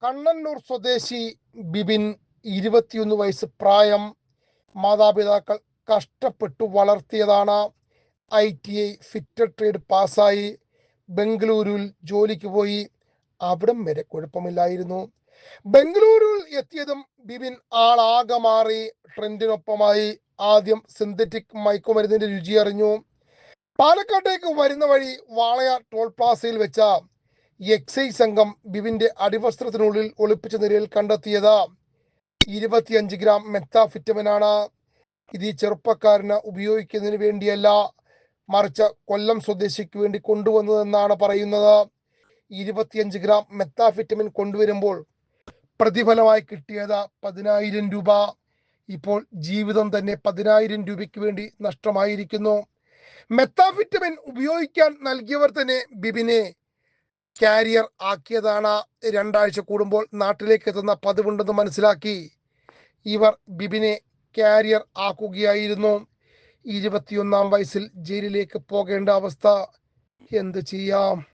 കണ്ണന്നൂർ സ്വദേശി ബിബിൻ, 21 വയസ്സ് പ്രായം. മാതാപിതാക്കൾ കഷ്ടപ്പെട്ടു വളർത്തിയതാണ്. ITI ഫിറ്റർ ട്രേഡ് പാസ്സായി ബംഗളൂരുവിൽ ജോലിക്ക് പോയി. അവിടം വരെ കുഴപ്പമില്ലായിരുന്നു. ബംഗളൂരുവിൽ എത്തിയതും ബിബിൻ ആളാകെ മാറി. ട്രെൻഡിനൊപ്പമായി. ആദ്യം സിന്തറ്റിക് മയക്കുമരുന്നിന്റെ രുചി അറിഞ്ഞു. പാലക്കാട്ടേക്ക് വരുന്ന വഴി വാളയാർ ടോൾ പ്ലാസയിൽ വെച്ച എക്സൈസ് സംഘം ബിബിന്റെ അടിവസ്ത്രത്തിനുള്ളിൽ ഒളിപ്പിച്ച നിലയിൽ കണ്ടെത്തിയത് 25 ഗ്രാം മെത്താഫിറ്റമിനാണ്. ഇത് ഈ ചെറുപ്പക്കാരന് ഉപയോഗിക്കുന്നതിന് വേണ്ടിയല്ല, മറിച്ച് കൊല്ലം സ്വദേശിക്ക് വേണ്ടി കൊണ്ടുവന്നതെന്നാണ് പറയുന്നത്. 25 ഗ്രാം മെത്താഫിറ്റമിൻ കൊണ്ടുവരുമ്പോൾ പ്രതിഫലമായി കിട്ടിയത് 10,000 രൂപ. ഇപ്പോൾ ജീവിതം തന്നെ 10,000 രൂപയ്ക്ക് വേണ്ടി നഷ്ടമായിരിക്കുന്നു. മെത്താഫിറ്റമിൻ ഉപയോഗിക്കാൻ നൽകിയവർ തന്നെ ബിബിനെ കാരിയർ ആക്കിയതാണ്. 2 ആഴ്ച കൂടുമ്പോൾ നാട്ടിലേക്ക് എത്തുന്ന പതിവുണ്ടെന്ന് മനസ്സിലാക്കി ഇവർ ബിബിനെ കാരിയർ ആക്കുകയായിരുന്നു. 21-ാം വയസ്സിൽ ജയിലിലേക്ക് പോകേണ്ട അവസ്ഥ. എന്ത് ചെയ്യാം?